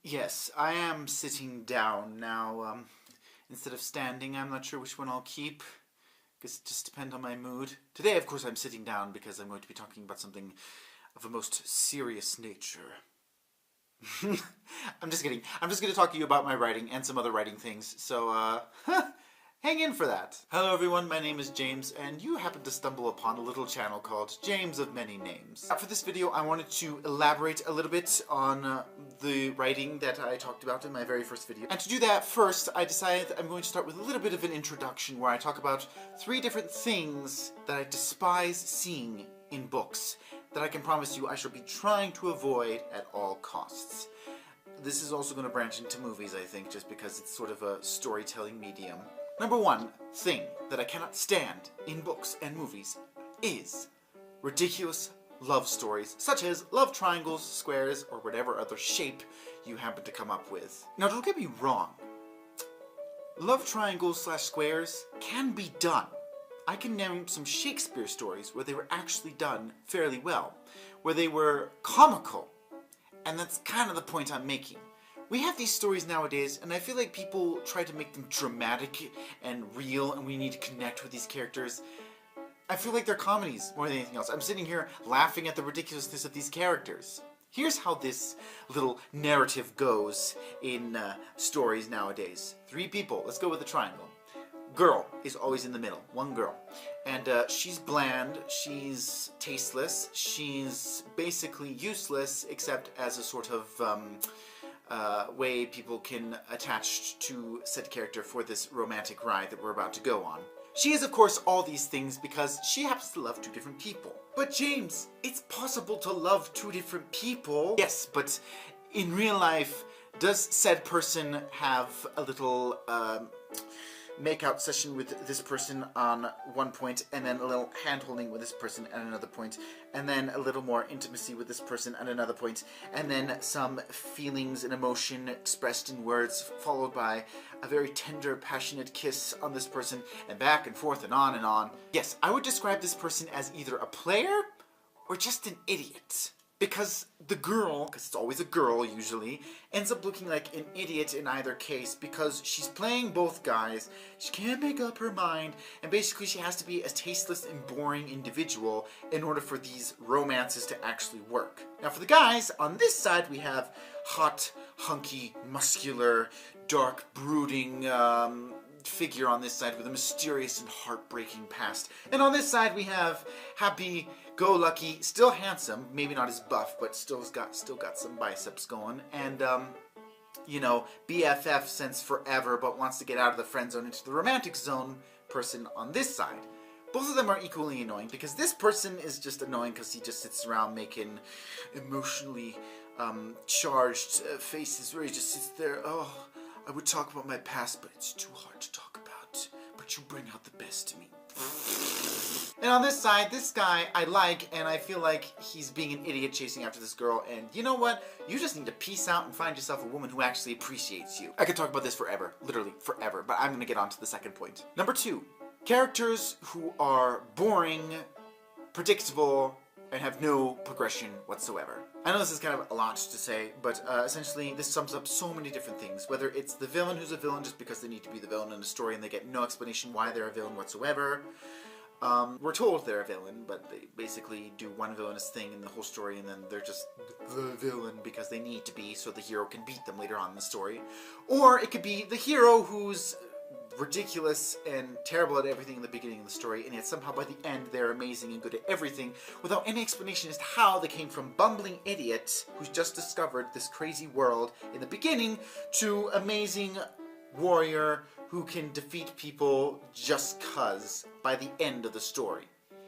Yes, I am sitting down now, instead of standing. I'm not sure which one I'll keep. Guess it just depends on my mood. Today, of course, I'm sitting down because I'm going to be talking about something of a most serious nature. I'm just kidding. I'm just going to talk to you about my writing and some other writing things, so, hang in for that. Hello everyone, my name is James, and you happen to stumble upon a little channel called James of Many Names. For this video, I wanted to elaborate a little bit on the writing that I talked about in my very first video. And to do that, first, I decided that I'm going to start with a little bit of an introduction where I talk about 3 different things that I despise seeing in books that I can promise you I shall be trying to avoid at all costs. This is also going to branch into movies, I think, just because it's sort of a storytelling medium. Number 1 thing that I cannot stand in books and movies is ridiculous love stories, such as love triangles, squares, or whatever other shape you happen to come up with. Now, don't get me wrong. Love triangles / squares can be done. I can name some Shakespeare stories where they were actually done fairly well, where they were comical, and that's kind of the point I'm making. We have these stories nowadays, and I feel like people try to make them dramatic and real, and we need to connect with these characters. I feel like they're comedies more than anything else. I'm sitting here laughing at the ridiculousness of these characters. Here's how this little narrative goes in stories nowadays. 3 people. Let's go with the triangle. Girl is always in the middle. One girl. And she's bland, she's tasteless, she's basically useless, except as a sort of way people can attach to said character for this romantic ride that we're about to go on. She is, of course, all these things because she happens to love 2 different people. But James, it's possible to love 2 different people. Yes, but in real life, does said person have a little make-out session with this person on one point, and then a little hand-holding with this person at another point, and then a little more intimacy with this person at another point, and then some feelings and emotion expressed in words, followed by a very tender, passionate kiss on this person, and back and forth and on and on. Yes, I would describe this person as either a player or just an idiot. Because the girl, because it's always a girl usually, ends up looking like an idiot in either case because she's playing both guys, she can't make up her mind, and basically she has to be a tasteless and boring individual in order for these romances to actually work. Now for the guys, on this side we have hot, hunky, muscular, dark, brooding figure on this side with a mysterious and heartbreaking past. And on this side we have happy, go lucky, still handsome, maybe not as buff, but still got some biceps going, and you know, BFF since forever, but wants to get out of the friend zone into the romantic zone person on this side. Both of them are equally annoying because this person is just annoying because he just sits around making emotionally charged faces where he just sits there. Oh, I would talk about my past, but it's too hard to talk about. But you bring out the best in me. And on this side, this guy I like, and I feel like he's being an idiot chasing after this girl, and you know what? You just need to peace out and find yourself a woman who actually appreciates you. I could talk about this forever, literally forever, but I'm gonna get on to the second point. Number 2, characters who are boring, predictable, and have no progression whatsoever. I know this is kind of a lot to say, but essentially this sums up so many different things. Whether it's the villain who's a villain just because they need to be the villain in a story and they get no explanation why they're a villain whatsoever. We're told they're a villain, but they basically do one villainous thing in the whole story and then they're just the villain because they need to be so the hero can beat them later on in the story. Or it could be the hero who's ridiculous and terrible at everything in the beginning of the story, and yet somehow by the end they're amazing and good at everything without any explanation as to how they came from bumbling idiot who's just discovered this crazy world in the beginning to amazing warrior who can defeat people just cuz by the end of the story.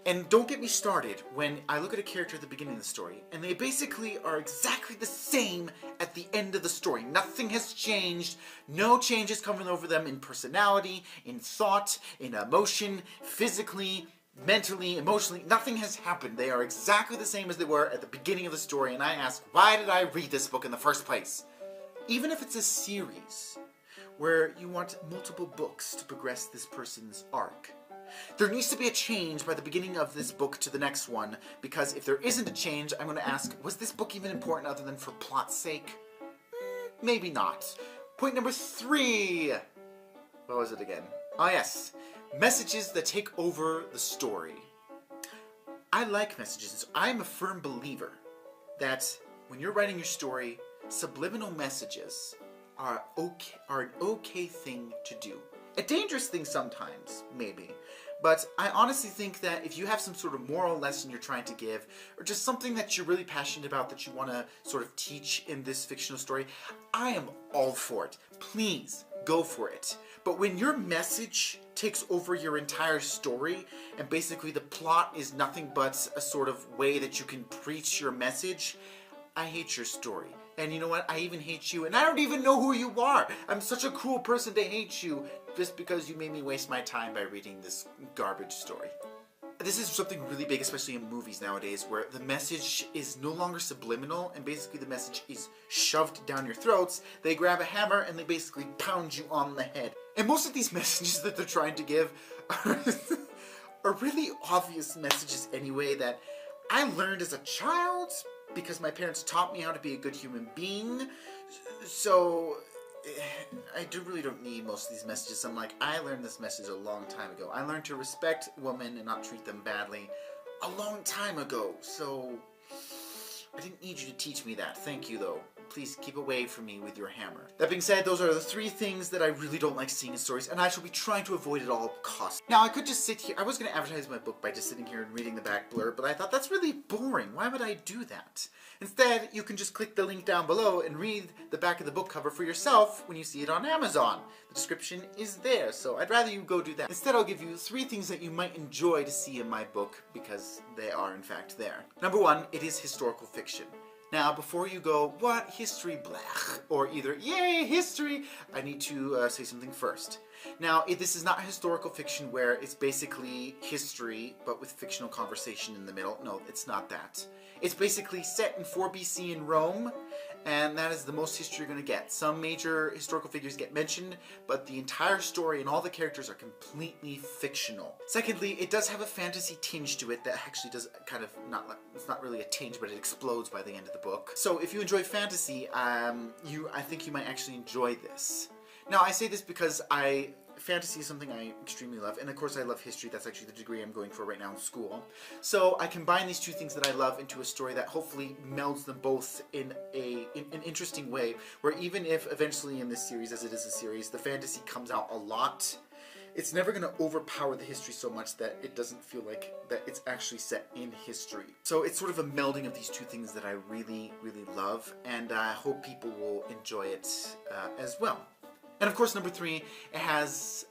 And don't get me started when I look at a character at the beginning of the story and they basically are exactly the same at the end of the story. Nothing has changed. No changes coming over them in personality, in thought, in emotion, physically, mentally, emotionally. Nothing has happened. They are exactly the same as they were at the beginning of the story, and I ask, why did I read this book in the first place? Even if it's a series where you want multiple books to progress this person's arc, there needs to be a change by the beginning of this book to the next one, because if there isn't a change, I'm going to ask, was this book even important other than for plot's sake? maybe not. Point number 3. What was it again? Oh yes, messages that take over the story. I like messages. I'm a firm believer that when you're writing your story, subliminal messages are an okay thing to do. A dangerous thing sometimes, maybe. But I honestly think that if you have some sort of moral lesson you're trying to give, or just something that you're really passionate about that you want to sort of teach in this fictional story, I am all for it. Please, go for it. But when your message takes over your entire story, and basically the plot is nothing but a sort of way that you can preach your message, I hate your story. And you know what? I even hate you, and I don't even know who you are. I'm such a cruel person to hate you just because you made me waste my time by reading this garbage story. This is something really big, especially in movies nowadays, where the message is no longer subliminal, and basically the message is shoved down your throats. They grab a hammer and they basically pound you on the head. And most of these messages that they're trying to give are really obvious messages anyway that I learned as a child because my parents taught me how to be a good human being. So I really don't need most of these messages. I'm like, I learned this message a long time ago. I learned to respect women and not treat them badly a long time ago. So I didn't need you to teach me that. Thank you, though. Please keep away from me with your hammer. That being said, those are the 3 things that I really don't like seeing in stories, and I shall be trying to avoid at all costs. Now, I could just sit here. I was going to advertise my book by just sitting here and reading the back blurb, but I thought that's really boring. Why would I do that? Instead, you can just click the link down below and read the back of the book cover for yourself when you see it on Amazon. The description is there, so I'd rather you go do that. Instead, I'll give you 3 things that you might enjoy to see in my book, because they are in fact there. Number 1, it is historical fiction. Now, before you go, what, history, blech, or either, yay, history, I need to say something first. Now, this is not historical fiction where it's basically history, but with fictional conversation in the middle. No, it's not that. It's basically set in 4 BC in Rome, and that is the most history you're going to get. Some major historical figures get mentioned, but the entire story and all the characters are completely fictional. Secondly, it does have a fantasy tinge to it that actually does kind of it's not really a tinge, but it explodes by the end of the book. So if you enjoy fantasy, I think you might actually enjoy this. Now, I say this because fantasy is something I extremely love, and of course I love history. That's actually the degree I'm going for right now in school. So I combine these 2 things that I love into a story that hopefully melds them both in an interesting way, where even if eventually in this series, as it is a series, the fantasy comes out a lot, it's never going to overpower the history so much that it doesn't feel like that it's actually set in history. So it's sort of a melding of these 2 things that I really, really love, and I hope people will enjoy it as well. And of course, number 3, it has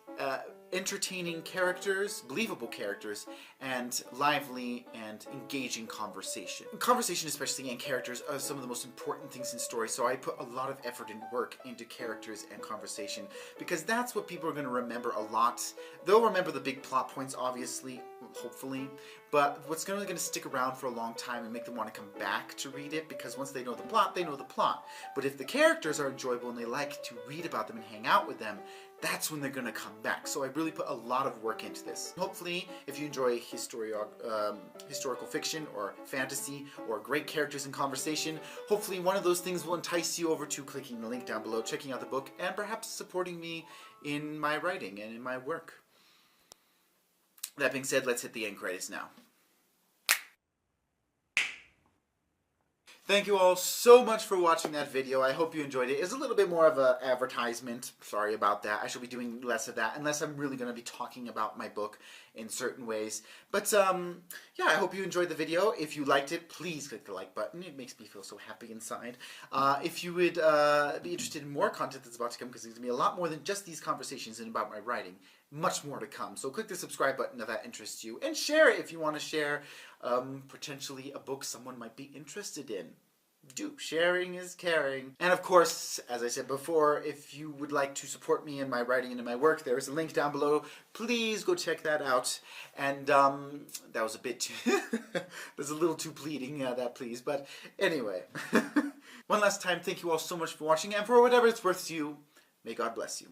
entertaining characters, believable characters, and lively and engaging conversation. Conversation, especially, and characters are some of the most important things in stories, so I put a lot of effort and work into characters and conversation, because that's what people are going to remember a lot. They'll remember the big plot points, obviously, hopefully, but what's going to stick around for a long time and make them want to come back to read it, because once they know the plot, they know the plot. But if the characters are enjoyable and they like to read about them and hang out with them, that's when they're going to come back. So I really put a lot of work into this. Hopefully, if you enjoy historical fiction or fantasy or great characters and conversation, hopefully one of those things will entice you over to clicking the link down below, checking out the book, and perhaps supporting me in my writing and in my work. That being said, let's hit the end credits now. Thank you all so much for watching that video. I hope you enjoyed it. It's a little bit more of an advertisement. Sorry about that. I shall be doing less of that unless I'm really going to be talking about my book in certain ways. But yeah, I hope you enjoyed the video. If you liked it, please click the like button. It makes me feel so happy inside. If you would be interested in more content that's about to come, because there's going to be a lot more than just these conversations and about my writing. Much more to come. So click the subscribe button if that interests you. And share it if you want to share potentially a book someone might be interested in. Do. Sharing is caring. And of course, as I said before, if you would like to support me in my writing and in my work, there is a link down below. Please go check that out. And that was a bit too that's a little too pleading, that please. But anyway, one last time, thank you all so much for watching, and for whatever it's worth to you, may God bless you.